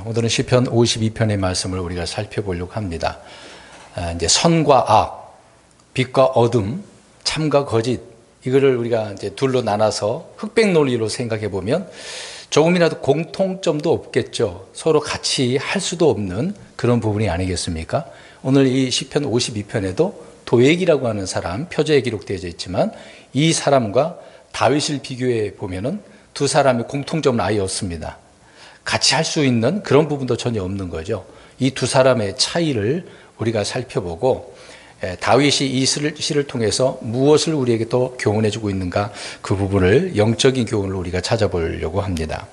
오늘은 시편 52편의 말씀을 우리가 살펴보려고 합니다. 이제 선과 악, 빛과 어둠, 참과 거짓, 이거를 우리가 이제 둘로 나눠서 흑백 논리로 생각해 보면 조금이라도 공통점도 없겠죠. 서로 같이 할 수도 없는 그런 부분이 아니겠습니까? 오늘 이 시편 52편에도 도액이라고 하는 사람, 표제에 기록되어 있지만 이 사람과 다윗을 비교해 보면은 두 사람의 공통점은 아예 없습니다. 같이 할 수 있는 그런 부분도 전혀 없는 거죠. 이 두 사람의 차이를 우리가 살펴보고 다윗이 이 시를 통해서 무엇을 우리에게 또 교훈해 주고 있는가, 그 부분을 영적인 교훈을 우리가 찾아보려고 합니다.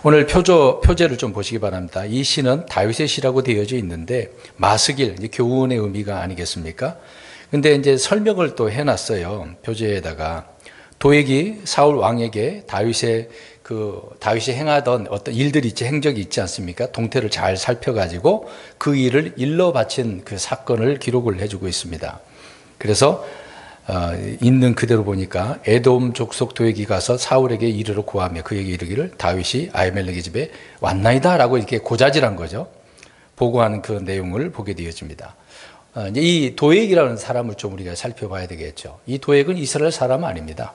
오늘 표제를 좀 보시기 바랍니다. 이 시는 다윗의 시라고 되어져 있는데 마스길, 이제 교훈의 의미가 아니겠습니까? 근데 이제 설명을 또 해놨어요. 표제에다가 도액이 사울 왕에게 다윗이 행하던 어떤 일들이 있지, 행적이 있지 않습니까? 동태를 잘 살펴가지고 그 일을 일러 바친 그 사건을 기록을 해주고 있습니다. 그래서 있는 그대로 보니까 에돔 족속 도액이 가서 사울에게 이르러 고하며 그에게 이르기를 다윗이 아히멜렉의 집에 왔나이다 라고 이렇게 고자질한 거죠. 보고하는 그 내용을 보게 되어집니다. 이 도액이라는 사람을 좀 우리가 살펴봐야 되겠죠. 이 도액은 이스라엘 사람 아닙니다.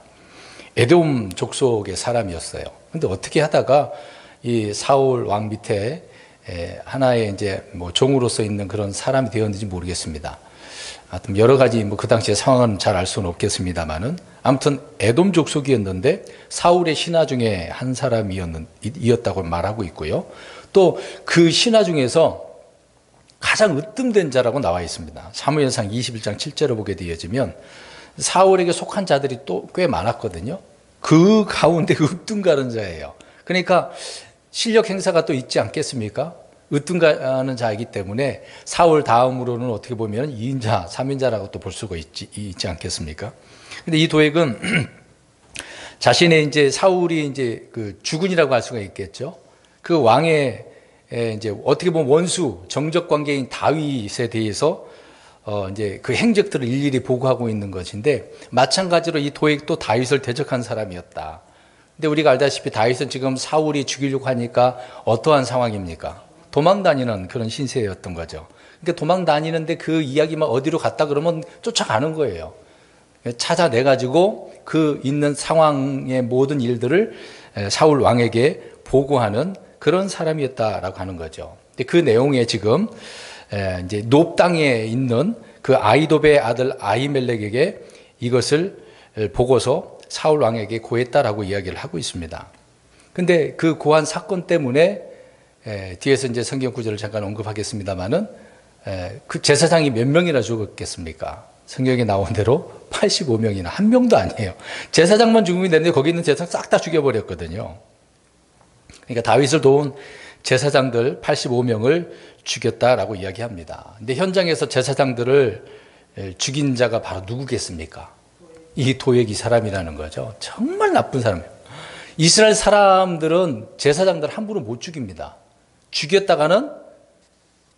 에돔 족속의 사람이었어요. 근데 어떻게 하다가 이 사울 왕 밑에 하나의 이제 뭐 종으로서 있는 그런 사람이 되었는지 모르겠습니다. 하여튼 여러 가지 뭐 그 당시의 상황은 잘 알 수는 없겠습니다만은 아무튼 에돔 족속이었는데 사울의 신하 중에 한 사람이었다고 말하고 있고요. 또 그 신하 중에서 가장 으뜸된 자라고 나와 있습니다. 사무엘상 21장 7절을 보게 되어지면 사울에게 속한 자들이 또 꽤 많았거든요. 그 가운데 으뜸 가는 자예요. 그러니까 실력 행사가 또 있지 않겠습니까? 으뜸 가는 자이기 때문에 사울 다음으로는 어떻게 보면 2인자, 3인자라고 또 볼 수가 있지 않겠습니까? 근데 이 도액은 자신의 이제 사울이 이제 그 주군이라고 할 수가 있겠죠. 그 왕의 이제 어떻게 보면 원수, 정적 관계인 다윗에 대해서 이제 그 행적들을 일일이 보고하고 있는 것인데, 마찬가지로 이 도액도 다윗을 대적한 사람이었다. 근데 우리가 알다시피 다윗은 지금 사울이 죽이려고 하니까 어떠한 상황입니까? 도망 다니는 그런 신세였던 거죠. 그러니까 도망 다니는데 그 이야기만 어디로 갔다 그러면 쫓아가는 거예요. 찾아내가지고 그 있는 상황의 모든 일들을 사울 왕에게 보고하는 그런 사람이었다라고 하는 거죠. 근데 그 내용에 지금 이제 높 땅에 있는 그 아히도베의 아들 아히멜렉에게 이것을 보고서 사울 왕에게 고했다라고 이야기를 하고 있습니다. 근데 그 고한 사건 때문에 뒤에서 이제 성경 구절을 잠깐 언급하겠습니다만은 그 제사장이 몇 명이나 죽었겠습니까? 성경에 나온 대로 85명이나, 한 명도 아니에요. 제사장만 죽으면 되는데 거기 있는 제사장 싹 다 죽여버렸거든요. 그러니까 다윗을 도운 제사장들 85명을 죽였다라고 이야기합니다. 근데 현장에서 제사장들을 죽인 자가 바로 누구겠습니까? 이 도액 이 사람이라는 거죠. 정말 나쁜 사람이에요. 이스라엘 사람들은 제사장들 함부로 못 죽입니다. 죽였다가는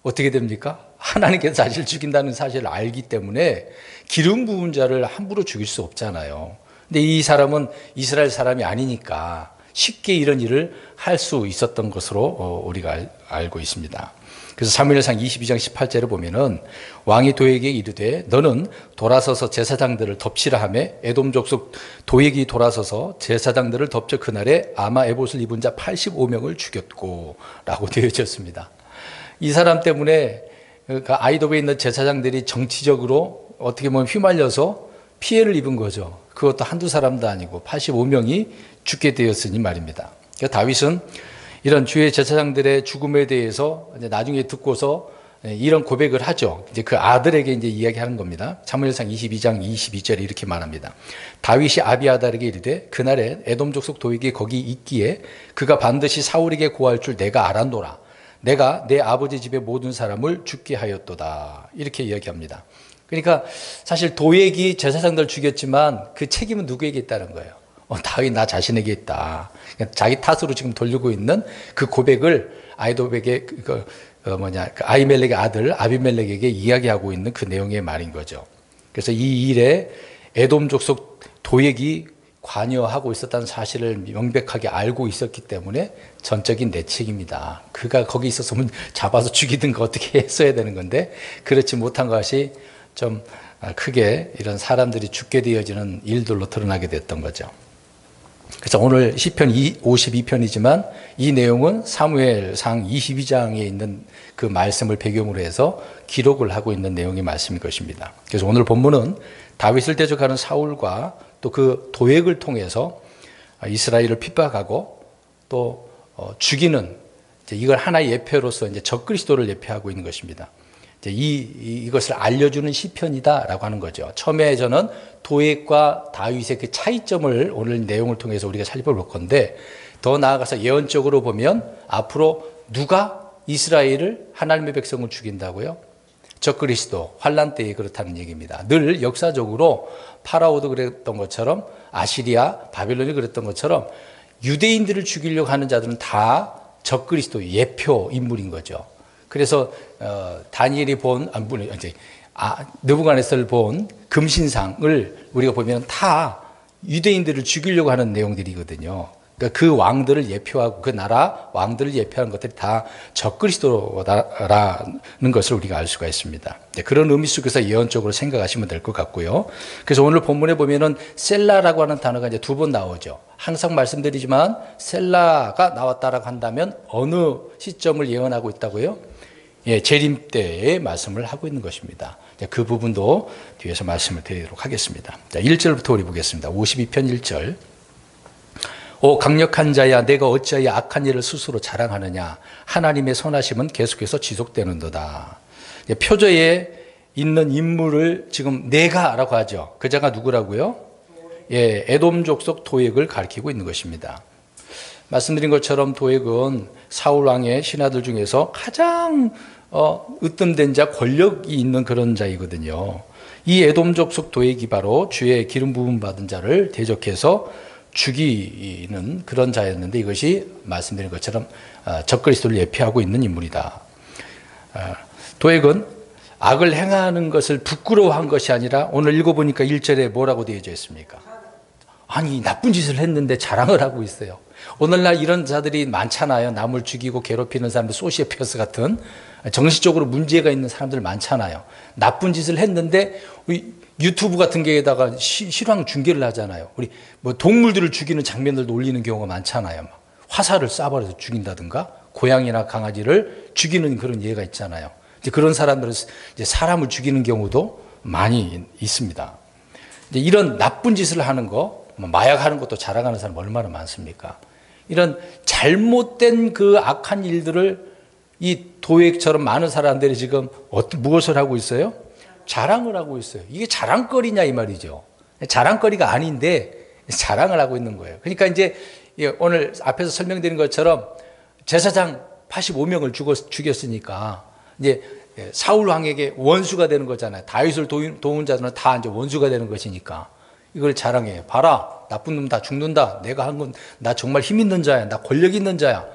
어떻게 됩니까? 하나님께서 자신을 죽인다는 사실을 알기 때문에 기름 부은 자를 함부로 죽일 수 없잖아요. 근데 이 사람은 이스라엘 사람이 아니니까 쉽게 이런 일을 할 수 있었던 것으로 우리가 알고 있습니다. 그래서 사무엘상 22장 18절에 보면은 왕이 도액에게 이르되 너는 돌아서서 제사장들을 덮치라 하며 에돔 족속 도액이 돌아서서 제사장들을 덮쳐 그날에 아마 에봇을 입은 자 85명을 죽였고 라고 되어졌습니다. 이 사람 때문에 그 아히도베에 있는 제사장들이 정치적으로 어떻게 보면 휘말려서 피해를 입은 거죠. 그것도 한두 사람도 아니고 85명이 죽게 되었으니 말입니다. 그러니까 다윗은 이런 주의 제사장들의 죽음에 대해서 이제 나중에 듣고서 이런 고백을 하죠. 이제 그 아들에게 이제 이야기하는 겁니다. 사무엘상 22장 22절에 이렇게 말합니다. 다윗이 아비아달에게 이르되 그날에 에돔 족속 도액이 거기 있기에 그가 반드시 사울에게 고할 줄 내가 알았노라. 내가 내 아버지 집의 모든 사람을 죽게 하였도다. 이렇게 이야기합니다. 그러니까 사실 도액이 제사장들 죽였지만 그 책임은 누구에게 있다는 거예요. 다윗 나 자신에게 있다. 자기 탓으로 지금 돌리고 있는 그 고백을 아히도백의 그 아히멜렉의 아들 아비멜렉에게 이야기하고 있는 그 내용의 말인 거죠. 그래서 이 일에 에돔 족속 도액이 관여하고 있었다는 사실을 명백하게 알고 있었기 때문에 전적인 내책입니다. 그가 거기 있었으면 잡아서 죽이든가 어떻게 했어야 되는 건데 그렇지 못한 것이 좀 크게 이런 사람들이 죽게 되어지는 일들로 드러나게 됐던 거죠. 그래서 오늘 시편 52편이지만 이 내용은 사무엘상 22장에 있는 그 말씀을 배경으로 해서 기록을 하고 있는 내용의 말씀인 것입니다. 그래서 오늘 본문은 다윗을 대적하는 사울과 또 그 도액을 통해서 이스라엘을 핍박하고 또 죽이는 이걸 하나의 예표로서 이제 적그리스도를 예표하고 있는 것입니다. 이것을 알려주는 시편이다라고 하는 거죠. 처음에 저는 도액과 다윗의 그 차이점을 오늘 내용을 통해서 우리가 살펴볼 건데 더 나아가서 예언적으로 보면 앞으로 누가 이스라엘을 하나님의 백성을 죽인다고요? 적그리스도, 환란 때에 그렇다는 얘기입니다. 늘 역사적으로 파라오도 그랬던 것처럼 아시리아, 바벨론이 그랬던 것처럼 유대인들을 죽이려고 하는 자들은 다 적그리스도 예표 인물인 거죠. 그래서 다니엘이 본 느부갓네살을 본 금신상을 우리가 보면 다 유대인들을 죽이려고 하는 내용들이거든요. 그러니까 그 왕들을 예표하고 그 나라 왕들을 예표하는 것들이 다 적그리스도라는 것을 우리가 알 수가 있습니다. 그런 의미 속에서 예언적으로 생각하시면 될 것 같고요. 그래서 오늘 본문에 보면은 셀라라고 하는 단어가 이제 2번 나오죠. 항상 말씀드리지만 셀라가 나왔다라고 한다면 어느 시점을 예언하고 있다고요? 예, 재림 때의 말씀을 하고 있는 것입니다. 그 부분도 뒤에서 말씀을 드리도록 하겠습니다. 자, 1절부터 우리 보겠습니다. 52편 1절. 오 강력한 자야 내가 어찌하여 악한 일을 스스로 자랑하느냐. 하나님의 선하심은 계속해서 지속되는도다. 표저에 있는 인물을 지금 내가라고 하죠. 그 자가 누구라고요? 예, 에돔 족속 도액을 가리키고 있는 것입니다. 말씀드린 것처럼 도액은 사울 왕의 신하들 중에서 가장 으뜸된 자, 권력이 있는 그런 자이거든요. 이 에돔 족속 도액이 바로 주의 기름 부음 받은 자를 대적해서 죽이는 그런 자였는데 이것이 말씀드린 것처럼 적그리스도를 예표하고 있는 인물이다. 도액은 악을 행하는 것을 부끄러워한 것이 아니라 오늘 읽어보니까 1절에 뭐라고 되어져 있습니까? 아니 나쁜 짓을 했는데 자랑을 하고 있어요. 오늘날 이런 자들이 많잖아요. 남을 죽이고 괴롭히는 사람들, 소시오패스 같은 정신적으로 문제가 있는 사람들 많잖아요. 나쁜 짓을 했는데 유튜브 같은 게에다가 실황 중계를 하잖아요. 우리 뭐 동물들을 죽이는 장면들도 올리는 경우가 많잖아요. 막 화살을 쏴버려서 죽인다든가 고양이나 강아지를 죽이는 그런 예가 있잖아요. 이제 그런 사람들은 이제 사람을 죽이는 경우도 많이 있습니다. 이제 이런 나쁜 짓을 하는 거, 마약하는 것도 자랑하는 사람 얼마나 많습니까? 이런 잘못된 그 악한 일들을 이 도액처럼 많은 사람들이 지금 무엇을 하고 있어요? 자랑을 하고 있어요. 이게 자랑거리냐 이 말이죠. 자랑거리가 아닌데 자랑을 하고 있는 거예요. 그러니까 이제 오늘 앞에서 설명드린 것처럼 제사장 85명을 죽였으니까 이제 사울 왕에게 원수가 되는 거잖아요. 다윗을 도운 자들은 다 이제 원수가 되는 것이니까 이걸 자랑해요. 봐라, 나쁜 놈 다 죽는다. 내가 한 건 나 정말 힘 있는 자야. 나 권력 있는 자야.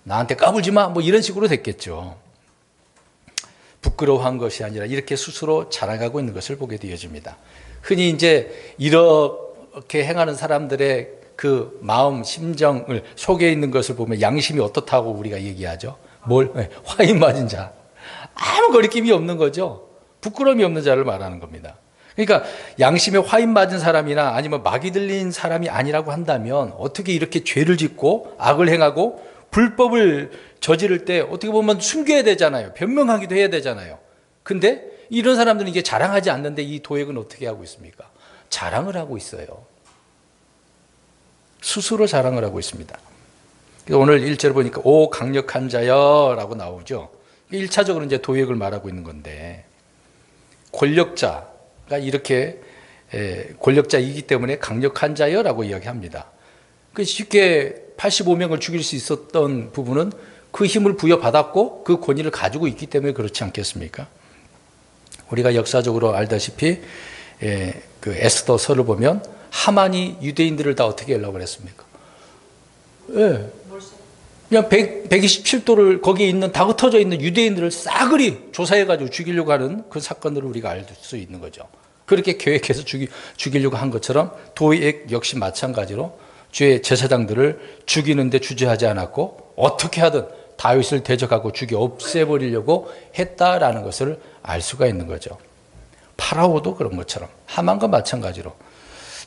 나한테 까불지 마. 뭐 이런 식으로 됐겠죠. 부끄러워한 것이 아니라 이렇게 스스로 자랑하고 있는 것을 보게 되어집니다. 흔히 이제 이렇게 행하는 사람들의 그 마음, 심정을 속에 있는 것을 보면 양심이 어떻다고 우리가 얘기하죠. 화인 맞은 자. 아무 거리낌이 없는 거죠. 부끄러움이 없는 자를 말하는 겁니다. 그러니까 양심에 화인 맞은 사람이나 아니면 마귀 들린 사람이 아니라고 한다면 어떻게 이렇게 죄를 짓고 악을 행하고 불법을 저지를 때 어떻게 보면 숨겨야 되잖아요. 변명하기도 해야 되잖아요. 근데 이런 사람들은 이게 자랑하지 않는데 이 도액은 어떻게 하고 있습니까? 자랑을 하고 있어요. 스스로 자랑을 하고 있습니다. 오늘 1절 보니까 오 강력한 자여 라고 나오죠. 1차적으로 이제 도액을 말하고 있는 건데 권력자가 이렇게 권력자이기 때문에 강력한 자여 라고 이야기합니다. 쉽게 85명을 죽일 수 있었던 부분은 그 힘을 부여받았고 그 권위를 가지고 있기 때문에 그렇지 않겠습니까? 우리가 역사적으로 알다시피 그 에스더서를 보면 하만이 유대인들을 다 어떻게 연락을 했습니까? 그냥 127도를 거기에 있는 다 흩어져 있는 유대인들을 싸그리 조사해가지고 죽이려고 하는 그 사건들을 우리가 알 수 있는 거죠. 그렇게 계획해서 죽이려고 한 것처럼 도액 역시 마찬가지로 주의 제사장들을 죽이는데 주저하지 않았고 어떻게 하든 다윗을 대적하고 죽여 없애버리려고 했다라는 것을 알 수가 있는 거죠. 파라오도 그런 것처럼 하만과 마찬가지로.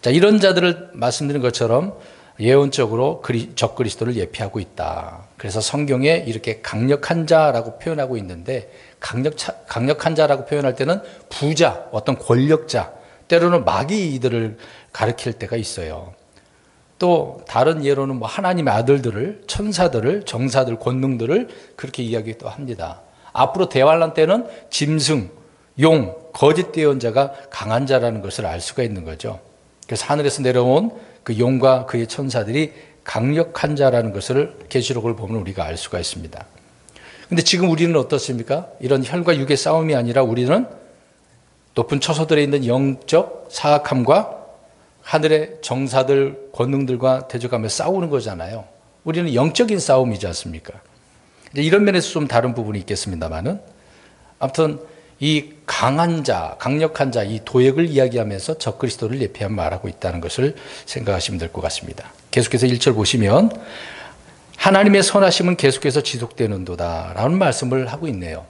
자, 이런 자들을 말씀드린 것처럼 예언적으로 적그리스도를 예피하고 있다. 그래서 성경에 이렇게 강력한 자라고 표현하고 있는데 강력한 자라고 표현할 때는 부자, 어떤 권력자, 때로는 마귀들을 가리킬 때가 있어요. 또 다른 예로는 뭐 하나님의 아들들을, 천사들을, 정사들, 권능들을 그렇게 이야기도 합니다. 앞으로 대환란 때는 짐승, 용, 거짓 예언자가 강한 자라는 것을 알 수가 있는 거죠. 그래서 하늘에서 내려온 그 용과 그의 천사들이 강력한 자라는 것을 계시록을 보면 우리가 알 수가 있습니다. 근데 지금 우리는 어떻습니까? 이런 혈과 육의 싸움이 아니라 우리는 높은 처소들에 있는 영적 사악함과 하늘의 정사들, 권능들과 대적하며 싸우는 거잖아요. 우리는 영적인 싸움이지 않습니까? 이런 면에서 좀 다른 부분이 있겠습니다만은 아무튼 이 강한 자, 강력한 자, 이 도액을 이야기하면서 적그리스도를 예피하며 말하고 있다는 것을 생각하시면 될 것 같습니다. 계속해서 1절 보시면 하나님의 선하심은 계속해서 지속되는도다 라는 말씀을 하고 있네요.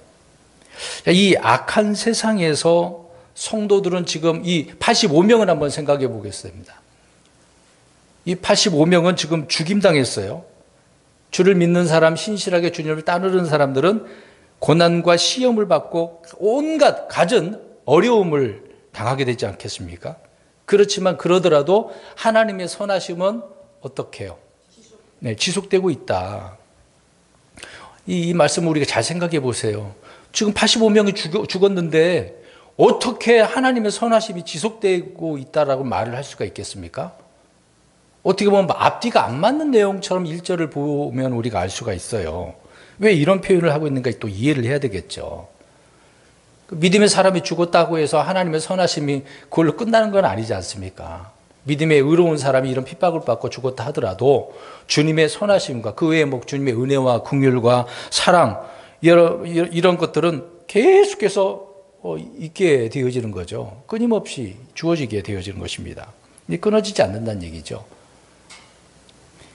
이 악한 세상에서 성도들은 지금 이 85명을 한번 생각해 보겠습니다. 이 85명은 지금 죽임당했어요. 주를 믿는 사람, 신실하게 주님을 따르는 사람들은 고난과 시험을 받고 온갖 갖은 어려움을 당하게 되지 않겠습니까? 그렇지만 그러더라도 하나님의 선하심은 어떻게 해요? 네, 지속되고 있다. 이 말씀을 우리가 잘 생각해 보세요. 지금 85명이 죽었는데 어떻게 하나님의 선하심이 지속되고 있다라고 말을 할 수가 있겠습니까? 어떻게 보면 앞뒤가 안 맞는 내용처럼 1절을 보면 우리가 알 수가 있어요. 왜 이런 표현을 하고 있는가 또 이해를 해야 되겠죠. 믿음의 사람이 죽었다고 해서 하나님의 선하심이 그걸로 끝나는 건 아니지 않습니까? 믿음의 의로운 사람이 이런 핍박을 받고 죽었다 하더라도 주님의 선하심과 그 외에 뭐 주님의 은혜와 긍휼과 사랑 이런 것들은 계속해서 있게 되어지는 거죠. 끊임없이 주어지게 되어지는 것입니다. 끊어지지 않는다는 얘기죠.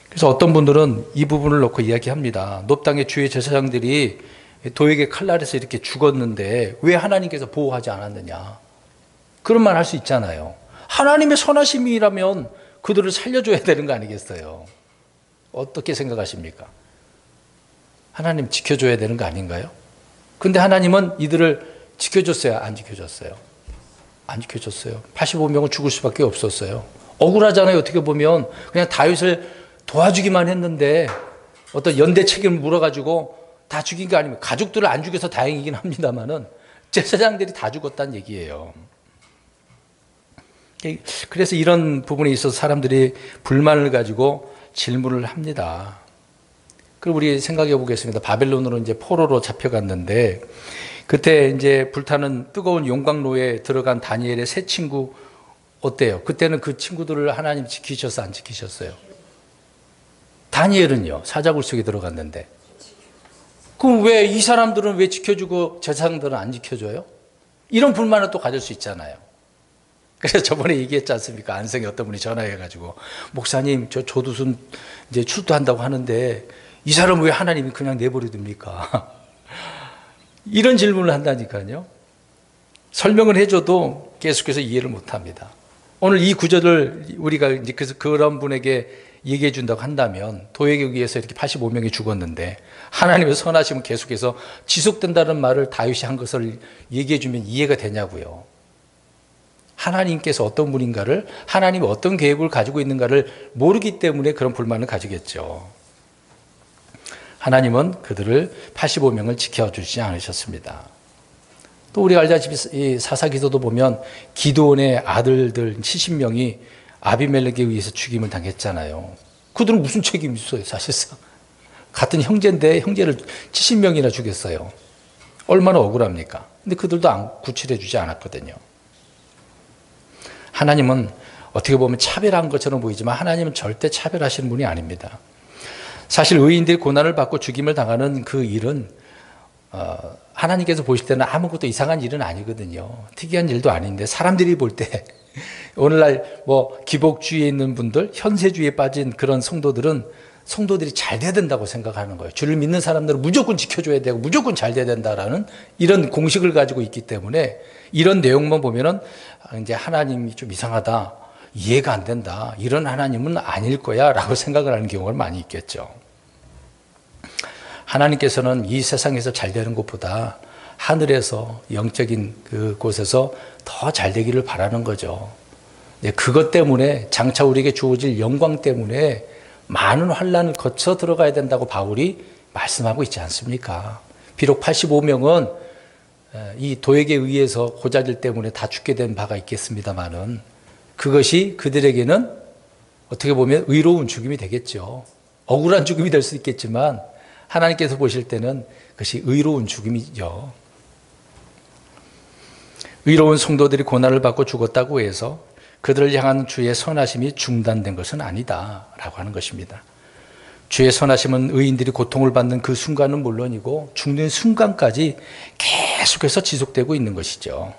그래서 어떤 분들은 이 부분을 놓고 이야기합니다. 높당의 주의 제사장들이 도액의 칼날에서 이렇게 죽었는데 왜 하나님께서 보호하지 않았느냐. 그런 말 할 수 있잖아요. 하나님의 선하심이라면 그들을 살려줘야 되는 거 아니겠어요? 어떻게 생각하십니까? 하나님 지켜줘야 되는 거 아닌가요? 근데 하나님은 이들을 지켜줬어요? 안 지켜줬어요? 안 지켜줬어요. 85명은 죽을 수밖에 없었어요. 억울하잖아요. 어떻게 보면 그냥 다윗을 도와주기만 했는데 어떤 연대 책임을 물어가지고 다 죽인 게 아니면 가족들을 안 죽여서 다행이긴 합니다만은 제사장들이 다 죽었다는 얘기예요. 그래서 이런 부분에 있어서 사람들이 불만을 가지고 질문을 합니다. 그럼 우리 생각해 보겠습니다. 바벨론으로 이제 포로로 잡혀갔는데 그때 이제 불타는 뜨거운 용광로에 들어간 다니엘의 세 친구 어때요? 그때는 그 친구들을 하나님 지키셨어요? 안 지키셨어요? 다니엘은요, 사자굴 속에 들어갔는데. 그럼 왜 이 사람들은 왜 지켜주고 제사장들은 안 지켜줘요? 이런 불만을 또 가질 수 있잖아요. 그래서 저번에 얘기했지 않습니까? 안성에 어떤 분이 전화해가지고, 목사님, 저 조두순 이제 출두한다고 하는데, 이 사람 왜 하나님이 그냥 내버려둡니까? 이런 질문을 한다니까요. 설명을 해줘도 계속해서 이해를 못 합니다. 오늘 이 구절을 우리가 이제 그런 분에게 얘기해 준다고 한다면 도액에 의해서 이렇게 85명이 죽었는데 하나님의 선하심은 계속해서 지속된다는 말을 다윗이 한 것을 얘기해 주면 이해가 되냐고요. 하나님께서 어떤 분인가를, 하나님이 어떤 계획을 가지고 있는가를 모르기 때문에 그런 불만을 가지겠죠. 하나님은 그들을 85명을 지켜주지 않으셨습니다. 또 우리가 알다시피 이 사사기도도 보면 기드온의 아들들 70명이 아비멜렉에 의해서 죽임을 당했잖아요. 그들은 무슨 책임이 있어요, 사실상. 같은 형제인데 형제를 70명이나 죽였어요. 얼마나 억울합니까? 근데 그들도 구출해 주지 않았거든요. 하나님은 어떻게 보면 차별한 것처럼 보이지만 하나님은 절대 차별하시는 분이 아닙니다. 사실 의인들이 고난을 받고 죽임을 당하는 그 일은 하나님께서 보실 때는 아무것도 이상한 일은 아니거든요. 특이한 일도 아닌데 사람들이 볼 때 오늘날 뭐 기복주의에 있는 분들, 현세주의에 빠진 그런 성도들이 잘 돼야 된다고 생각하는 거예요. 주를 믿는 사람들은 무조건 지켜줘야 되고 무조건 잘 돼야 된다라는 이런 공식을 가지고 있기 때문에 이런 내용만 보면은 이제 하나님이 좀 이상하다, 이해가 안 된다, 이런 하나님은 아닐 거야 라고 생각을 하는 경우가 많이 있겠죠. 하나님께서는 이 세상에서 잘 되는 것보다 하늘에서 영적인 그곳에서 더 잘 되기를 바라는 거죠. 그것 때문에 장차 우리에게 주어질 영광 때문에 많은 환난을 거쳐 들어가야 된다고 바울이 말씀하고 있지 않습니까? 비록 85명은 이 도액에 의해서 고자질 때문에 다 죽게 된 바가 있겠습니다만은 그것이 그들에게는 어떻게 보면 의로운 죽음이 되겠죠. 억울한 죽음이 될 수 있겠지만 하나님께서 보실 때는 그것이 의로운 죽음이죠. 의로운 성도들이 고난을 받고 죽었다고 해서 그들을 향한 주의 선하심이 중단된 것은 아니다라고 하는 것입니다. 주의 선하심은 의인들이 고통을 받는 그 순간은 물론이고 죽는 순간까지 계속해서 지속되고 있는 것이죠.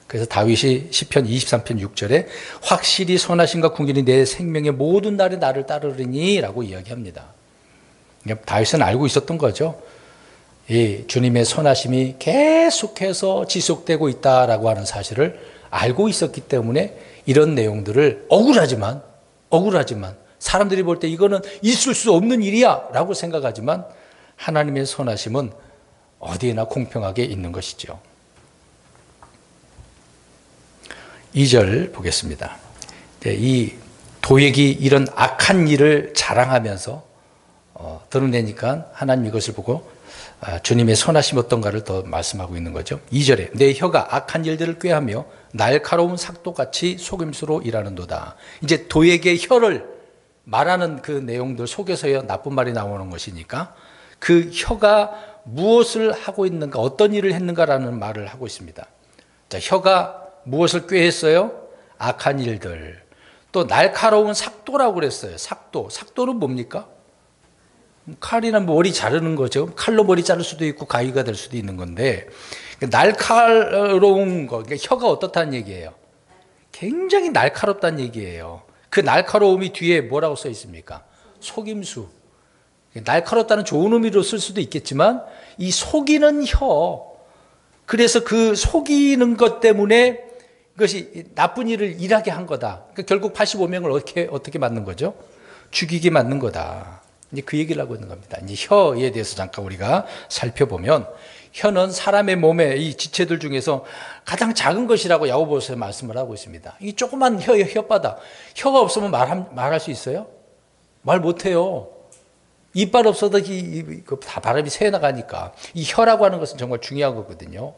그래서 다윗이 시편 23편 6절에 확실히 선하심과 궁일이 내 생명의 모든 날에 나를 따르리니 라고 이야기합니다. 다윗은 알고 있었던 거죠. 이 주님의 선하심이 계속해서 지속되고 있다라고 하는 사실을 알고 있었기 때문에 이런 내용들을 억울하지만 사람들이 볼 때 이거는 있을 수 없는 일이야 라고 생각하지만 하나님의 선하심은 어디에나 공평하게 있는 것이죠. 2절 보겠습니다. 이 도액이 이런 악한 일을 자랑하면서 드러내니까 하나님 이것을 보고 주님의 선하심이 어떤가를 더 말씀하고 있는 거죠. 2절에 내 혀가 악한 일들을 꾀하며 날카로운 삭도같이 속임수로 일하는도다. 이제 도액의 혀를 말하는 그 내용들 속에서야 나쁜 말이 나오는 것이니까 그 혀가 무엇을 하고 있는가, 어떤 일을 했는가라는 말을 하고 있습니다. 자, 혀가 무엇을 꾀했어요? 악한 일들. 또 날카로운 삭도라고 그랬어요. 삭도는 뭡니까? 칼이나 머리 자르는 거죠. 칼로 머리 자를 수도 있고 가위가 될 수도 있는 건데 날카로운 거, 그러니까 혀가 어떻다는 얘기예요? 굉장히 날카롭다는 얘기예요. 그 날카로움이 뒤에 뭐라고 써 있습니까? 속임수. 날카롭다는 좋은 의미로 쓸 수도 있겠지만 이 속이는 혀, 그래서 그 속이는 것 때문에 그것이 나쁜 일을 일하게 한 거다. 그러니까 결국 85명을 어떻게 맞는 거죠? 죽이게 맞는 거다. 이제 그 얘기를 하고 있는 겁니다. 이제 혀에 대해서 잠깐 우리가 살펴보면 혀는 사람의 몸의 이 지체들 중에서 가장 작은 것이라고 야고보서에 말씀을 하고 있습니다. 이 조그만 혓바닥, 혀가 없으면 말할 수 있어요? 말 못해요. 이빨 없어도 다 발음이 새 나가니까 이 혀라고 하는 것은 정말 중요한 거거든요.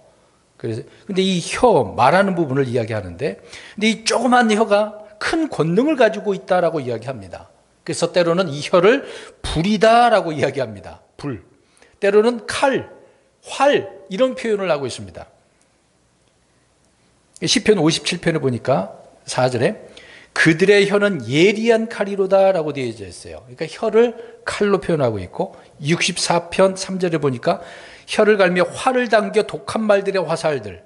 그래서 근데 이 혀 말하는 부분을 이야기하는데, 근데 이 조그만 혀가 큰 권능을 가지고 있다라고 이야기합니다. 그래서 때로는 이 혀를 불이다라고 이야기합니다. 불. 때로는 칼, 활 이런 표현을 하고 있습니다. 시편 57편에 보니까 4절에 그들의 혀는 예리한 칼이로다라고 되어 있어요. 그러니까 혀를 칼로 표현하고 있고 64편 3절에 보니까 혀를 갈며 활을 당겨 독한 말들의 화살들,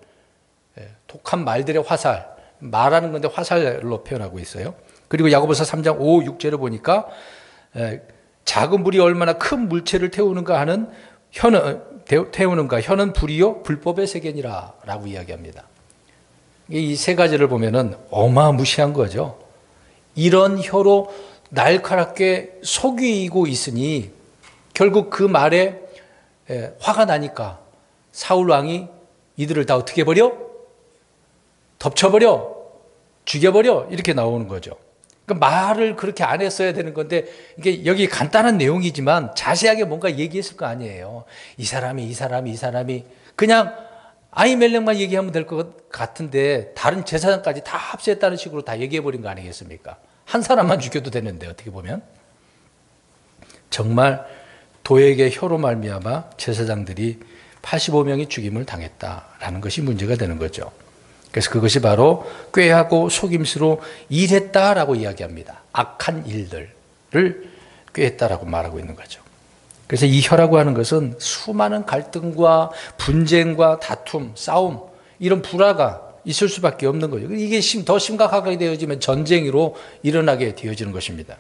독한 말들의 화살, 말하는 건데 화살로 표현하고 있어요. 그리고 야고보서 3장 5, 6절을 보니까 작은 불이 얼마나 큰 물체를 태우는가 하는 혀는 불이요 불법의 세계니라 라고 이야기합니다. 이 세 가지를 보면은 어마무시한 거죠. 이런 혀로 날카롭게 속이고 있으니 결국 그 말에 화가 나니까 사울 왕이 이들을 다 어떻게 해버려? 덮쳐버려, 죽여버려 이렇게 나오는 거죠. 그러니까 말을 그렇게 안 했어야 되는 건데 이게 여기 간단한 내용이지만 자세하게 뭔가 얘기했을 거 아니에요. 이 사람이 그냥 아히멜렉만 얘기하면 될 것 같은데 다른 제사장까지 다 합세했다는 식으로 다 얘기해버린 거 아니겠습니까? 한 사람만 죽여도 되는데 어떻게 보면 정말 도액의 혀로 말미암아 제사장들이 85명이 죽임을 당했다라는 것이 문제가 되는 거죠. 그래서 그것이 바로 꾀하고 속임수로 일했다라고 이야기합니다. 악한 일들을 꾀했다라고 말하고 있는 거죠. 그래서 이 혀라고 하는 것은 수많은 갈등과 분쟁과 다툼, 싸움, 이런 불화가 있을 수밖에 없는 거죠. 이게 더 심각하게 되어지면 전쟁으로 일어나게 되어지는 것입니다.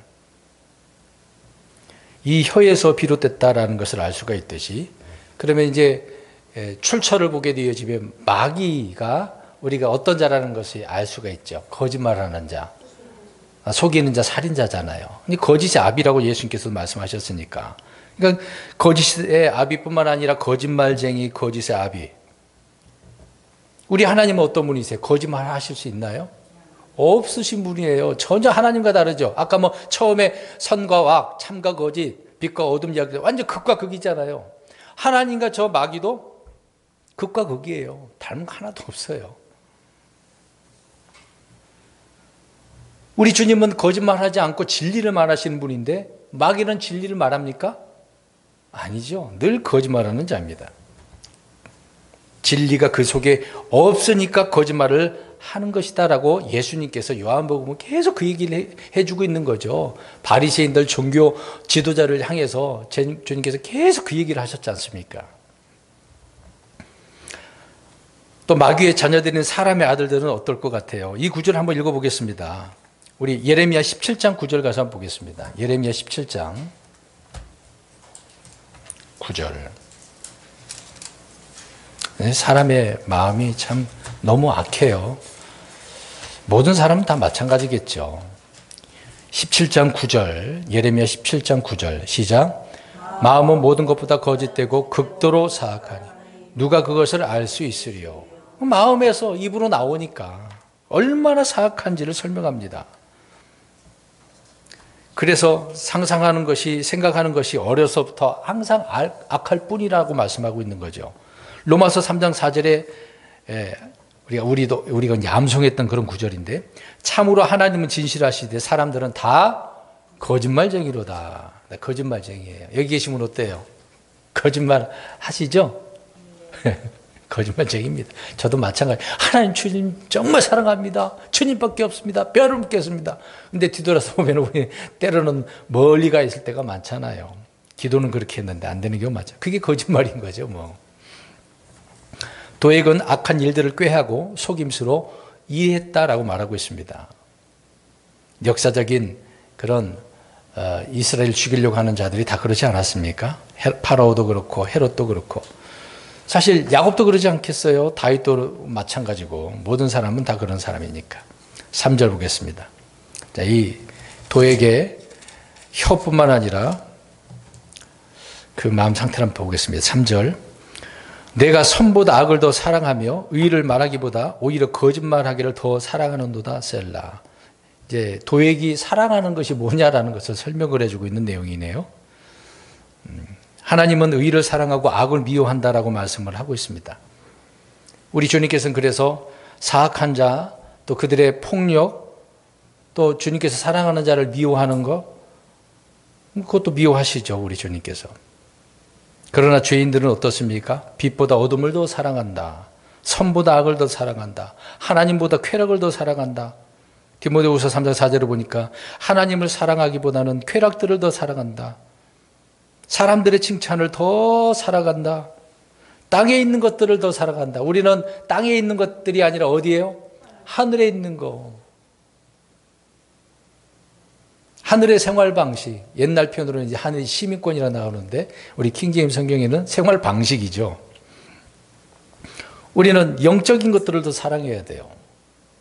이 혀에서 비롯됐다라는 것을 알 수가 있듯이, 그러면 이제 출처를 보게 되어지면 마귀가 우리가 어떤 자라는 것을 알 수가 있죠. 거짓말하는 자, 속이는 자, 살인자잖아요. 거짓의 아비라고 예수님께서 말씀하셨으니까. 그러니까 거짓의 아비뿐만 아니라 거짓말쟁이, 거짓의 아비. 우리 하나님은 어떤 분이세요? 거짓말 하실 수 있나요? 없으신 분이에요. 전혀 하나님과 다르죠. 아까 뭐 처음에 선과 악, 참과 거짓, 빛과 어둠 이야기, 완전 극과 극이잖아요. 하나님과 저 마귀도 극과 극이에요. 닮은 거 하나도 없어요. 우리 주님은 거짓말하지 않고 진리를 말하시는 분인데 마귀는 진리를 말합니까? 아니죠. 늘 거짓말하는 자입니다. 진리가 그 속에 없으니까 거짓말을 하는 것이다라고 예수님께서 요한복음은 계속 그 얘기를 해주고 있는 거죠. 바리새인들 종교 지도자를 향해서 주님께서 계속 그 얘기를 하셨지 않습니까? 또 마귀의 자녀들인 사람의 아들들은 어떨 것 같아요? 이 구절 한번 읽어보겠습니다. 우리 예레미야 17장 9절 가서 한번 보겠습니다. 예레미야 17장 9절. 사람의 마음이 참 너무 악해요. 모든 사람은 다 마찬가지겠죠. 17장 9절, 예레미야 17장 9절, 시작. 마음은 모든 것보다 거짓되고 극도로 사악하니 누가 그것을 알 수 있으리요. 마음에서 입으로 나오니까 얼마나 사악한지를 설명합니다. 그래서 상상하는 것이, 생각하는 것이 어려서부터 항상 악할 뿐이라고 말씀하고 있는 거죠. 로마서 3장 4절에 우리가 이제 암송했던 그런 구절인데, 참으로 하나님은 진실하시되 사람들은 다 거짓말쟁이로다. 거짓말쟁이에요. 여기 계시면 어때요? 거짓말 하시죠? 거짓말쟁이입니다. 저도 마찬가지. 하나님 주님 정말 사랑합니다. 주님밖에 없습니다. 뼈를 묻겠습니다. 근데 뒤돌아서 보면 우리 때로는 멀리 가 있을 때가 많잖아요. 기도는 그렇게 했는데 안 되는 경우 많죠. 그게 거짓말인 거죠, 뭐. 도액은 악한 일들을 꾀하고 속임수로 이해했다라고 말하고 있습니다. 역사적인 그런 이스라엘 죽이려고 하는 자들이 다 그렇지 않았습니까? 파라오도 그렇고 헤롯도 그렇고. 사실 야곱도 그러지 않겠어요? 다윗도 마찬가지고 모든 사람은 다 그런 사람이니까. 3절 보겠습니다. 자, 이 도액의 혀뿐만 아니라 그 마음 상태를 한번 보겠습니다. 3절. 내가 선보다 악을 더 사랑하며 의를 말하기보다 오히려 거짓말하기를 더 사랑하는도다 셀라. 이제 도액이 사랑하는 것이 뭐냐라는 것을 설명을 해주고 있는 내용이네요. 하나님은 의를 사랑하고 악을 미워한다라고 말씀을 하고 있습니다. 우리 주님께서는 그래서 사악한 자, 또 그들의 폭력, 또 주님께서 사랑하는 자를 미워하는 것, 그것도 미워하시죠, 우리 주님께서. 그러나 죄인들은 어떻습니까? 빛보다 어둠을 더 사랑한다. 선보다 악을 더 사랑한다. 하나님보다 쾌락을 더 사랑한다. 디모데후서 3장 4절을 보니까 하나님을 사랑하기보다는 쾌락들을 더 사랑한다. 사람들의 칭찬을 더 사랑한다. 땅에 있는 것들을 더 사랑한다. 우리는 땅에 있는 것들이 아니라 어디예요? 하늘에 있는 거. 하늘의 생활 방식. 옛날 표현으로는 이제 하늘 시민권이라 나오는데 우리 킹제임스 성경에는 생활 방식이죠. 우리는 영적인 것들을 더 사랑해야 돼요.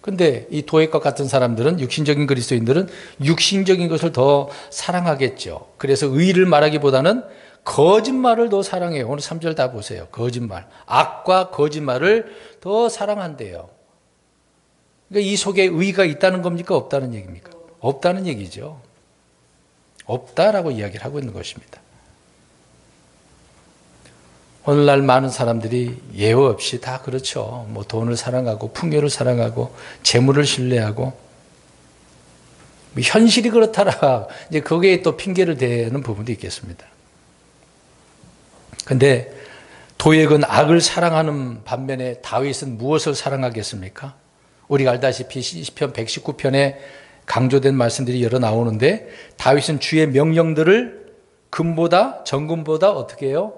근데 이 도액과 같은 사람들은, 육신적인 그리스도인들은 육신적인 것을 더 사랑하겠죠. 그래서 의를 말하기보다는 거짓말을 더 사랑해요. 오늘 3절 다 보세요. 거짓말. 악과 거짓말을 더 사랑한대요. 그러니까 이 속에 의가 있다는 겁니까? 없다는 얘기입니까? 없다는 얘기죠. 없다라고 이야기를 하고 있는 것입니다. 오늘날 많은 사람들이 예외 없이 다 그렇죠. 뭐 돈을 사랑하고 풍요를 사랑하고 재물을 신뢰하고 현실이 그렇다라 이제 거기에 또 핑계를 대는 부분도 있겠습니다. 근데 도액은 악을 사랑하는 반면에 다윗은 무엇을 사랑하겠습니까? 우리가 알다시피 시편 119편에 강조된 말씀들이 여러 나오는데 다윗은 주의 명령들을 금보다 정금보다 어떻게 해요?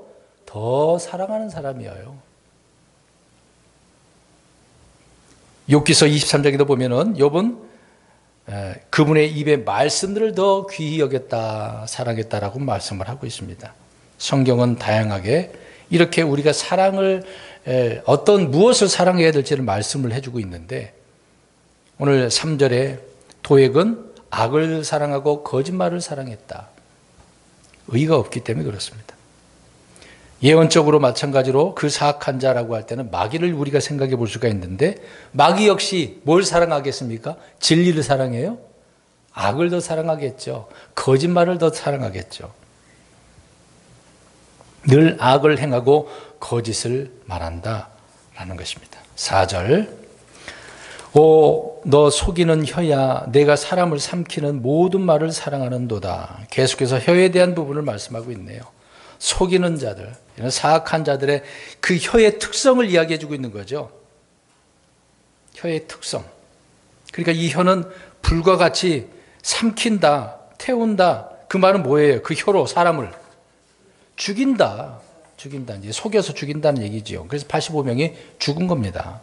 더 사랑하는 사람이에요. 욥기서 23장에도 보면은 욥은 그분의 입의 말씀들을 더 귀히 여겼다, 사랑했다라고 말씀을 하고 있습니다. 성경은 다양하게 이렇게 우리가 사랑을 무엇을 사랑해야 될지를 말씀을 해주고 있는데, 오늘 3절에 도액은 악을 사랑하고 거짓말을 사랑했다. 의가 없기 때문에 그렇습니다. 예언적으로 마찬가지로 그 사악한 자라고 할 때는 마귀를 우리가 생각해 볼 수가 있는데, 마귀 역시 뭘 사랑하겠습니까? 진리를 사랑해요? 악을 더 사랑하겠죠. 거짓말을 더 사랑하겠죠. 늘 악을 행하고 거짓을 말한다라는 것입니다. 4절, 오 너 속이는 혀야, 내가 사람을 삼키는 모든 말을 사랑하는도다. 계속해서 혀에 대한 부분을 말씀하고 있네요. 속이는 자들, 이런 사악한 자들의 그 혀의 특성을 이야기해 주고 있는 거죠. 혀의 특성. 그러니까 이 혀는 불과 같이 삼킨다, 태운다. 그 말은 뭐예요? 그 혀로 사람을 죽인다. 이제 속여서 죽인다는 얘기죠. 그래서 85명이 죽은 겁니다.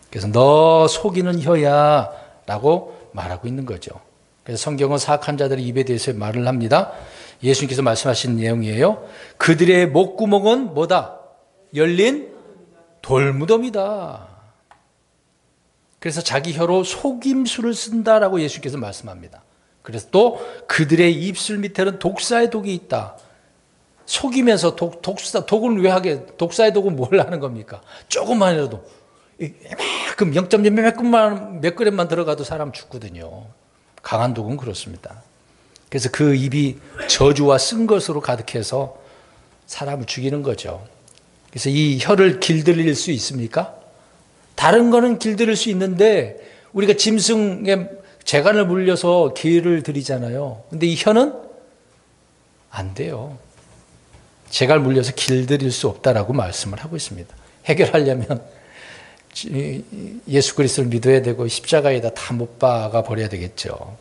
그래서 너 속이는 혀야 라고 말하고 있는 거죠. 그래서 성경은 사악한 자들의 입에 대해서 말을 합니다. 예수님께서 말씀하신 내용이에요. 그들의 목구멍은 뭐다? 열린 돌무덤이다. 그래서 자기 혀로 속임수를 쓴다라고 예수님께서 말씀합니다. 그래서 또 그들의 입술 밑에는 독사의 독이 있다. 속이면서 독은 왜 하게? 독사의 독은 뭘 하는 겁니까? 조금만이라도 그럼 0.몇 그램만 들어가도 사람 죽거든요. 강한 독은 그렇습니다. 그래서 그 입이 저주와 쓴 것으로 가득해서 사람을 죽이는 거죠. 그래서 이 혀를 길들일 수 있습니까? 다른 거는 길들일 수 있는데, 우리가 짐승의 재간을 물려서 기를 들이잖아요. 근데 이 혀는 안 돼요. 재갈 물려서 길들일 수 없다라고 말씀을 하고 있습니다. 해결하려면 예수 그리스도를 믿어야 되고 십자가에다 다 못 박아 버려야 되겠죠.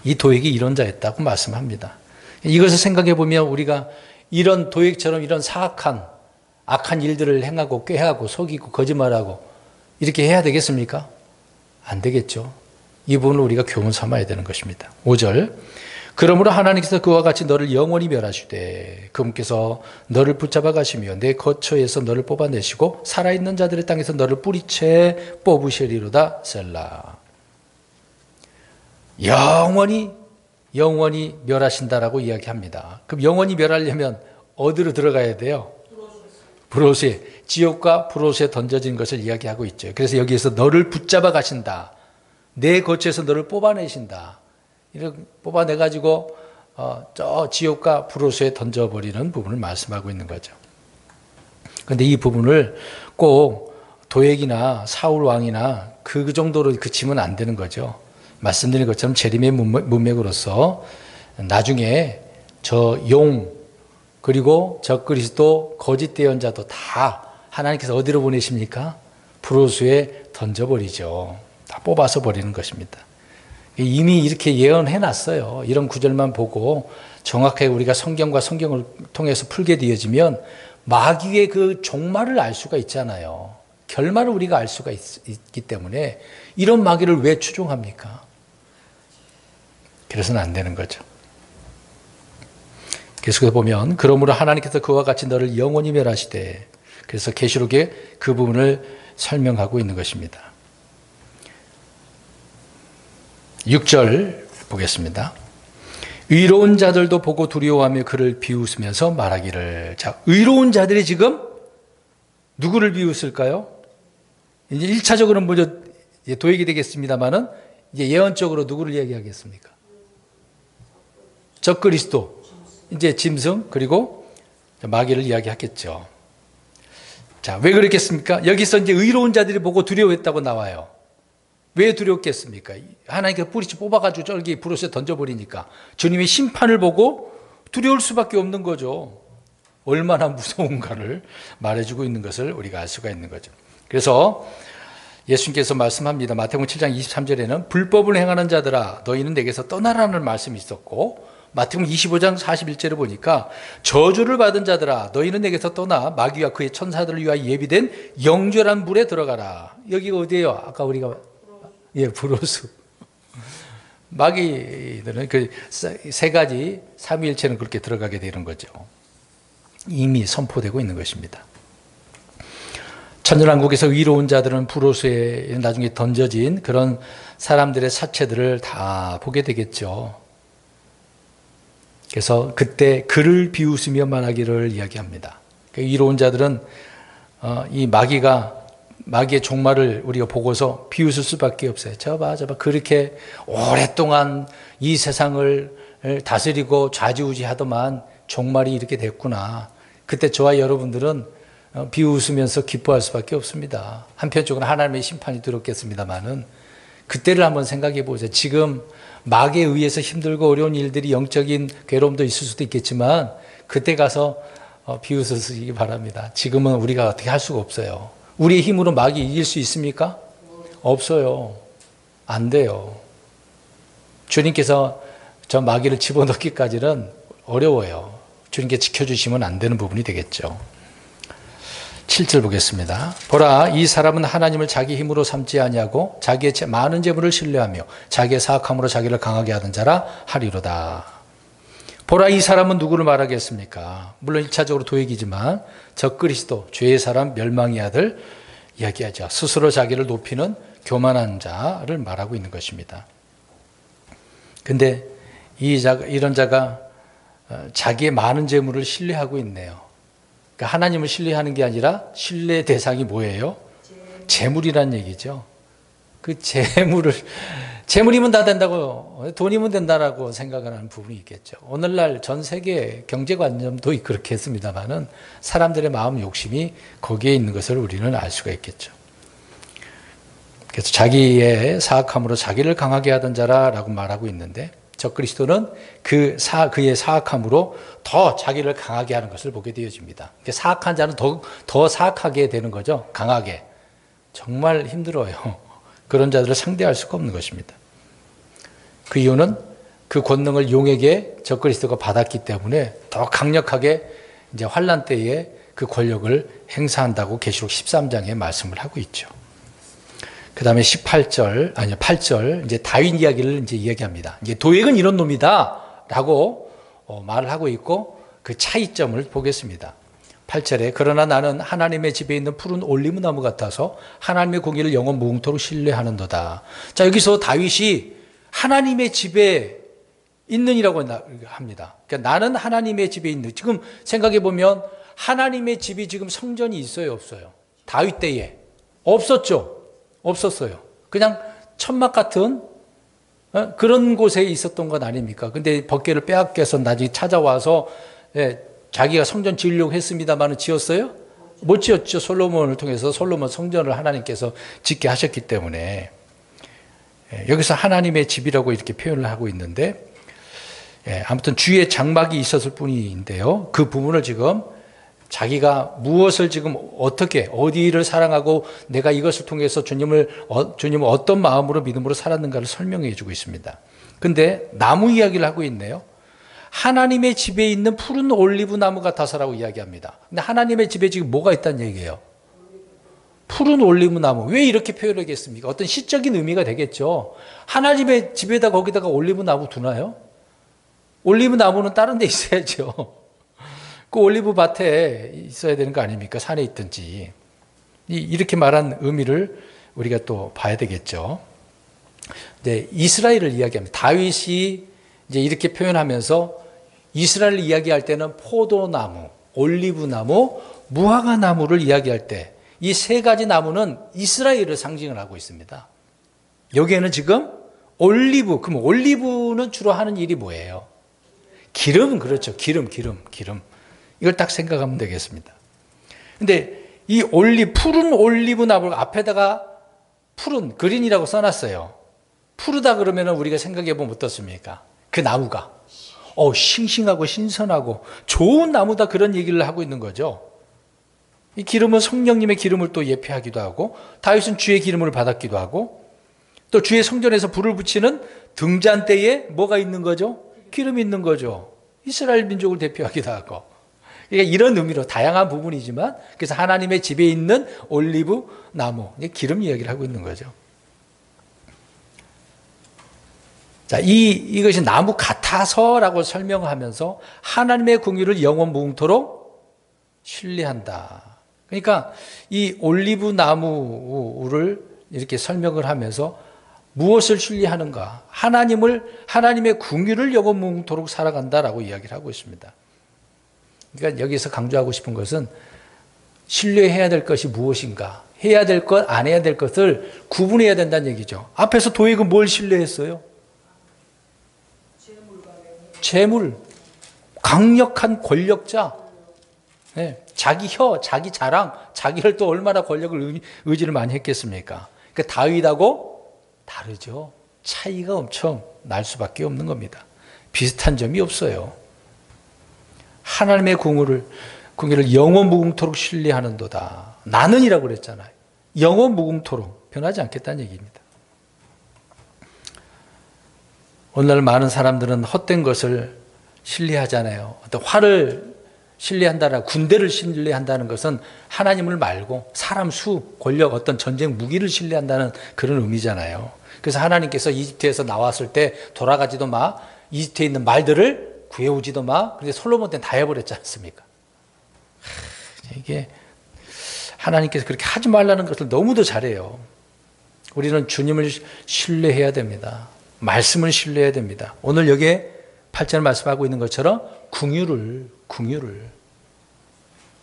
이 도액이 이런 자였다고 말씀합니다. 이것을 생각해 보면 우리가 이런 도액처럼 이런 사악한 악한 일들을 행하고 꾀하고 속이고 거짓말하고 이렇게 해야 되겠습니까? 안 되겠죠. 이 부분을 우리가 교훈 삼아야 되는 것입니다. 5절, 그러므로 하나님께서 그와 같이 너를 영원히 멸하시되 그분께서 너를 붙잡아 가시며 내 거처에서 너를 뽑아내시고 살아있는 자들의 땅에서 너를 뿌리채 뽑으시리로다. 셀라. 영원히 멸하신다라고 이야기합니다. 그럼 영원히 멸하려면 어디로 들어가야 돼요? 브로스에, 지옥과 브로스에 던져진 것을 이야기하고 있죠. 그래서 여기에서 너를 붙잡아 가신다. 내 거처에서 너를 뽑아내신다. 이렇게 뽑아내가지고 저 지옥과 브로스에 던져버리는 부분을 말씀하고 있는 거죠. 그런데 이 부분을 꼭 도액이나 사울 왕이나 그 정도로 그치면 안 되는 거죠. 말씀드린 것처럼 재림의 문맥으로서 나중에 저 용 그리고 저 그리스도 거짓 대언자도 다 하나님께서 어디로 보내십니까? 브로스에 던져버리죠. 다 뽑아서 버리는 것입니다. 이미 이렇게 예언해 놨어요. 이런 구절만 보고 정확하게 우리가 성경과 성경을 통해서 풀게 되어지면 마귀의 그 종말을 알 수가 있잖아요. 결말을 우리가 알 수가 있기 때문에 이런 마귀를 왜 추종합니까? 그래서는 안 되는 거죠. 계속해서 보면 그러므로 하나님께서 그와 같이 너를 영원히 멸하시되, 그래서 계시록에 그 부분을 설명하고 있는 것입니다. 6절 보겠습니다. 의로운 자들도 보고 두려워하며 그를 비웃으면서 말하기를. 자, 의로운 자들이 지금 누구를 비웃을까요? 이제 1차적으로는 먼저 도액이 되겠습니다만은 이제 예언적으로 누구를 얘기하겠습니까? 적그리스도, 이제 짐승, 그리고 마귀를 이야기하겠죠. 자, 왜 그랬겠습니까? 여기서 이제 의로운 자들이 보고 두려워했다고 나와요. 왜 두렵겠습니까? 하나님께서 뿌리채 뽑아가지고 저기 브로스에 던져버리니까 주님의 심판을 보고 두려울 수밖에 없는 거죠. 얼마나 무서운가를 말해주고 있는 것을 우리가 알 수가 있는 거죠. 그래서 예수님께서 말씀합니다. 마태복음 7장 23절에는 불법을 행하는 자들아 너희는 내게서 떠나라는 말씀이 있었고, 마태복음 25장 41절에 보니까 저주를 받은 자들아 너희는 내게서 떠나 마귀와 그의 천사들을 위하여 예비된 영절한 물에 들어가라. 여기가 어디예요? 아까 우리가 브로스. 마귀들은 그 세 가지 삼위일체는 그렇게 들어가게 되는 거죠. 이미 선포되고 있는 것입니다. 천연왕국에서 의로운 자들은 브로스에 나중에 던져진 그런 사람들의 사체들을 다 보게 되겠죠. 그래서 그때 그를 비웃으며 말하기를 이야기합니다. 의로운 자들은 이 마귀의 종말을 우리가 보고서 비웃을 수밖에 없어요. 저봐 그렇게 오랫동안 이 세상을 다스리고 좌지우지하더만 종말이 이렇게 됐구나. 그때 저와 여러분들은 비웃으면서 기뻐할 수밖에 없습니다. 한편적으로 하나님의 심판이 들었겠습니다만은 그때를 한번 생각해 보세요. 지금 마귀에 의해서 힘들고 어려운 일들이 영적인 괴로움도 있을 수도 있겠지만 그때 가서 비웃으시기 바랍니다. 지금은 우리가 어떻게 할 수가 없어요. 우리의 힘으로 마귀 이길 수 있습니까? 없어요. 안 돼요. 주님께서 저 마귀를 집어넣기까지는 어려워요. 주님께 지켜주시면 안 되는 부분이 되겠죠. 7절 보겠습니다. 보라, 이 사람은 하나님을 자기 힘으로 삼지 아니하고 자기의 많은 재물을 신뢰하며 자기의 사악함으로 자기를 강하게 하던 자라 하리로다. 보라, 이 사람은 누구를 말하겠습니까? 물론 1차적으로 도액이지만 적그리스도, 죄의 사람, 멸망의 아들 이야기하죠. 스스로 자기를 높이는 교만한 자를 말하고 있는 것입니다. 근데 이런 자가 자기의 많은 재물을 신뢰하고 있네요. 그러니까 하나님을 신뢰하는 게 아니라 신뢰 대상이 뭐예요? 재물이란 얘기죠. 그 재물이면 다 된다고, 돈이면 된다라고 생각하는 부분이 있겠죠. 오늘날 전 세계 경제관념도 그렇게 했습니다만은 사람들의 마음 욕심이 거기에 있는 것을 우리는 알 수가 있겠죠. 그래서 자기의 사악함으로 자기를 강하게 하던 자라라고 말하고 있는데 적그리스도는 그의 사악함으로 더 자기를 강하게 하는 것을 보게 되어집니다. 사악한 자는 더 사악하게 되는 거죠. 강하게. 정말 힘들어요. 그런 자들을 상대할 수가 없는 것입니다. 그 이유는 그 권능을 용에게 적그리스도가 받았기 때문에 더 강력하게 이제 환난 때에 그 권력을 행사한다고 계시록 13장에 말씀을 하고 있죠. 그 다음에 8절, 이제 다윗 이야기를 이제 이야기합니다. 이제 도액은 이런 놈이다 라고 말을 하고 있고 그 차이점을 보겠습니다. 8절에 그러나 나는 하나님의 집에 있는 푸른 올리브 나무 같아서 하나님의 공의를 영원 무궁토록 신뢰하는도다. 자, 여기서 다윗이 하나님의 집에 있는이라고 합니다. 그러니까 나는 하나님의 집에 있는, 지금 생각해 보면 하나님의 집이 지금 성전이 있어요, 없어요? 다윗 때에 없었죠. 없었어요. 그냥 천막 같은 그런 곳에 있었던 것 아닙니까? 근데 법궤를 빼앗겨서 나중에 찾아와서 자기가 성전 지으려고 했습니다만 지었어요? 못 지었죠. 솔로몬을 통해서 솔로몬 성전을 하나님께서 짓게 하셨기 때문에 여기서 하나님의 집이라고 이렇게 표현을 하고 있는데 아무튼 주의 장막이 있었을 뿐인데요. 그 부분을 지금 자기가 무엇을 지금 어떻게 어디를 사랑하고 내가 이것을 통해서 주님을 어떤 마음으로 믿음으로 살았는가를 설명해 주고 있습니다. 근데 나무 이야기를 하고 있네요. 하나님의 집에 있는 푸른 올리브 나무 같아서라고 이야기합니다. 근데 하나님의 집에 지금 뭐가 있다는 얘기예요? 푸른 올리브 나무. 왜 이렇게 표현하겠습니까? 어떤 시적인 의미가 되겠죠. 하나님의 집에다 거기다가 올리브 나무 두나요? 올리브 나무는 다른 데 있어야죠. 그 올리브 밭에 있어야 되는 거 아닙니까? 산에 있든지. 이렇게 말한 의미를 우리가 또 봐야 되겠죠. 이제 이스라엘을 이야기합니다. 다윗이 이제 이렇게 표현하면서 이스라엘을 이야기할 때는 포도나무, 올리브나무, 무화과나무를 이야기할 때 이 세 가지 나무는 이스라엘을 상징을 하고 있습니다. 여기에는 지금 올리브, 그럼 올리브는 주로 하는 일이 뭐예요? 기름, 그렇죠. 기름. 이걸 딱 생각하면 되겠습니다. 근데 이 푸른 올리브 나무 앞에다가 푸른, 그린이라고 써놨어요. 푸르다 그러면 우리가 생각해 보면 어떻습니까? 그 나무가 싱싱하고 신선하고 좋은 나무다, 그런 얘기를 하고 있는 거죠. 이 기름은 성령님의 기름을 또 예표하기도 하고 다윗은 주의 기름을 받았기도 하고 또 주의 성전에서 불을 붙이는 등잔대에 뭐가 있는 거죠? 기름이 있는 거죠. 이스라엘 민족을 대표하기도 하고. 그러니까 이런 의미로 다양한 부분이지만 그래서 하나님의 집에 있는 올리브 나무, 기름 이야기를 하고 있는 거죠. 자, 이것이 나무 같아서라고 설명하면서 하나님의 궁유를 영원 무궁토록 신뢰한다. 그러니까 이 올리브 나무를 이렇게 설명을 하면서 무엇을 신뢰하는가? 하나님의 궁유를 영원 무궁토록 살아간다라고 이야기를 하고 있습니다. 그러니까 여기서 강조하고 싶은 것은 신뢰해야 될 것이 무엇인가? 해야 될 것, 안 해야 될 것을 구분해야 된다는 얘기죠. 앞에서 도액은 뭘 신뢰했어요? 재물, 강력한 권력자, 네, 자기 자기 자랑, 자기를 또 얼마나 권력을 의지를 많이 했겠습니까? 그러니까 다윗하고 다르죠. 차이가 엄청 날 수밖에 없는 겁니다. 비슷한 점이 없어요. 하나님의 궁유를 영원 무궁토록 신뢰하는도다. 나는이라고 그랬잖아요. 영원 무궁토록 변하지 않겠다는 얘기입니다. 오늘날 많은 사람들은 헛된 것을 신뢰하잖아요. 어떤 활을 신뢰한다라 군대를 신뢰한다는 것은 하나님을 말고 사람 수, 권력, 어떤 전쟁 무기를 신뢰한다는 그런 의미잖아요. 그래서 하나님께서 이집트에서 나왔을 때 돌아가지도 마, 이집트에 있는 말들을 구해오지도 마. 그런데 솔로몬 때는 다 해버렸지 않습니까? 이게 하나님께서 그렇게 하지 말라는 것을 너무도 잘해요. 우리는 주님을 신뢰해야 됩니다. 말씀을 신뢰해야 됩니다. 오늘 여기에 8절 말씀하고 있는 것처럼 궁유를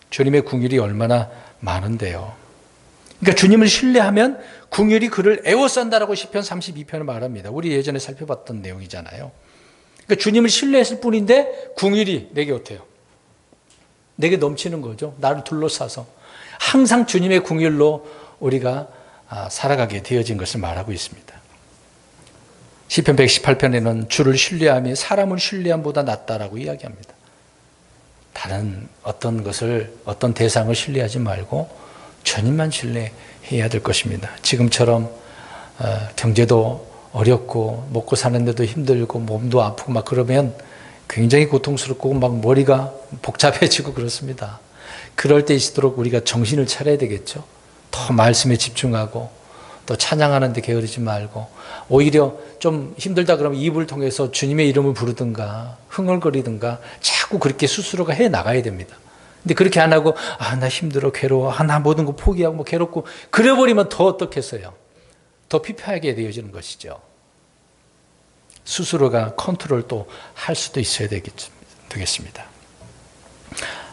주님의 궁율이 얼마나 많은데요. 그러니까 주님을 신뢰하면 궁율이 그를 애워싼다라고 시편 32편을 말합니다. 우리 예전에 살펴봤던 내용이잖아요. 그러니까 주님을 신뢰했을 뿐인데 궁율이 내게 어때요? 내게 넘치는 거죠. 나를 둘러싸서 항상 주님의 궁율로 우리가 살아가게 되어진 것을 말하고 있습니다. 시편 118편에는 주를 신뢰함이 사람을 신뢰함보다 낫다라고 이야기합니다. 다른 어떤 것을, 어떤 대상을 신뢰하지 말고 주님만 신뢰해야 될 것입니다. 지금처럼 경제도 어렵고 먹고 사는데도 힘들고 몸도 아프고 막 그러면 굉장히 고통스럽고 막 머리가 복잡해지고 그렇습니다. 그럴 때일수록 우리가 정신을 차려야 되겠죠. 더 말씀에 집중하고 또 찬양하는 데 게으르지 말고 오히려 좀 힘들다 그러면 입을 통해서 주님의 이름을 부르든가 흥얼거리든가 자꾸 그렇게 스스로가 해 나가야 됩니다. 근데 그렇게 안 하고 나 힘들어 괴로워 나 모든 거 포기하고 뭐 괴롭고 그래버리면 더 어떻겠어요? 더 피폐하게 되어지는 것이죠. 스스로가 컨트롤 또 할 수도 있어야 되겠습니다.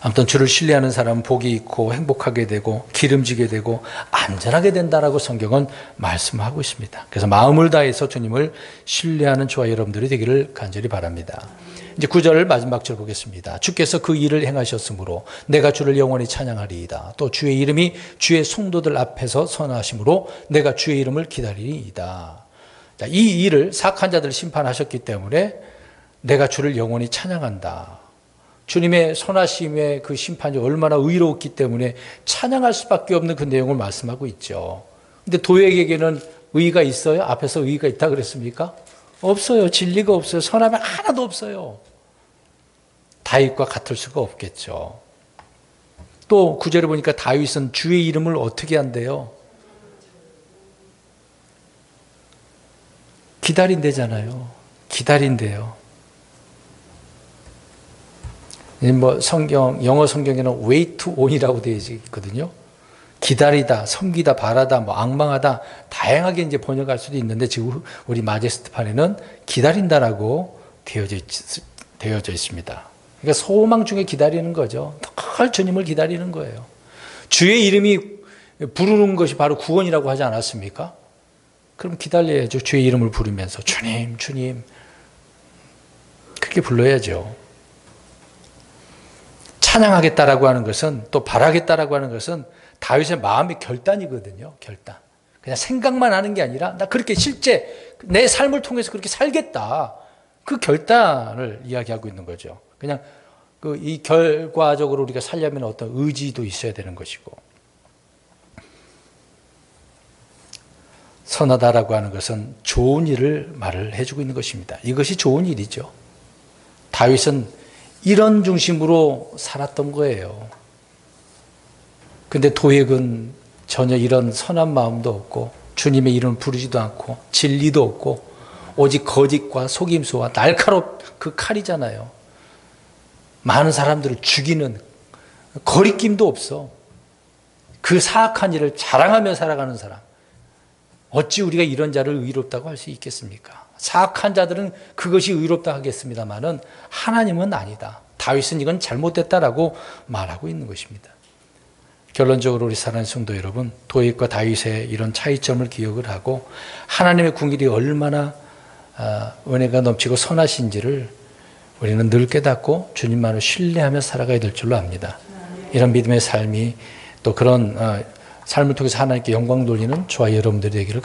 아무튼 주를 신뢰하는 사람은 복이 있고 행복하게 되고 기름지게 되고 안전하게 된다라고 성경은 말씀하고 있습니다. 그래서 마음을 다해서 주님을 신뢰하는 저와 여러분들이 되기를 간절히 바랍니다. 이제 9절 마지막 절 보겠습니다. 주께서 그 일을 행하셨으므로 내가 주를 영원히 찬양하리이다. 또 주의 이름이 주의 성도들 앞에서 선하심으로 내가 주의 이름을 기다리이다. 자, 이 일을 사악한 자들을 심판하셨기 때문에 내가 주를 영원히 찬양한다. 주님의 선하심의 그 심판이 얼마나 의로웠기 때문에 찬양할 수밖에 없는 그 내용을 말씀하고 있죠. 근데 도액에게는 의의가 있어요? 앞에서 의의가 있다 그랬습니까? 없어요. 진리가 없어요. 선함이 하나도 없어요. 다윗과 같을 수가 없겠죠. 또 9절에 보니까 다윗은 주의 이름을 어떻게 한대요? 기다린대잖아요. 기다린대요. 뭐 영어 성경에는 wait on이라고 되어 있거든요. 기다리다, 섬기다, 바라다, 뭐 앙망하다 다양하게 이제 번역할 수도 있는데 지금 우리 마제스트판에는 기다린다라고 되어져 있습니다. 그러니까 소망 중에 기다리는 거죠. 늘 주님을 기다리는 거예요. 주의 이름이 부르는 것이 바로 구원이라고 하지 않았습니까? 그럼 기다려야죠. 주의 이름을 부르면서 주님, 주님 그렇게 불러야죠. 찬양하겠다라고 하는 것은 또 바라겠다라고 하는 것은 다윗의 마음의 결단이거든요. 결단. 그냥 생각만 하는 게 아니라 나 그렇게 실제 내 삶을 통해서 그렇게 살겠다. 그 결단을 이야기하고 있는 거죠. 그냥 이 결과적으로 우리가 살려면 어떤 의지도 있어야 되는 것이고. 선하다라고 하는 것은 좋은 일을 말을 해주고 있는 것입니다. 이것이 좋은 일이죠. 다윗은 이런 중심으로 살았던 거예요. 근데 도액은 전혀 이런 선한 마음도 없고 주님의 이름 부르지도 않고 진리도 없고 오직 거짓과 속임수와 날카롭 그 칼이잖아요. 많은 사람들을 죽이는 거리낌도 없어. 그 사악한 일을 자랑하며 살아가는 사람. 어찌 우리가 이런 자를 의롭다고 할 수 있겠습니까? 사악한 자들은 그것이 의롭다 하겠습니다마는 하나님은 아니다. 다윗은 이건 잘못됐다라고 말하고 있는 것입니다. 결론적으로 우리 사랑하는 성도 여러분, 도액과 다윗의 이런 차이점을 기억을 하고 하나님의 궁일이 얼마나 은혜가 넘치고 선하신지를 우리는 늘 깨닫고 주님만을 신뢰하며 살아가야 될 줄로 압니다. 이런 믿음의 삶이 또 그런 삶을 통해서 하나님께 영광 돌리는 저와 여러분들이 되기를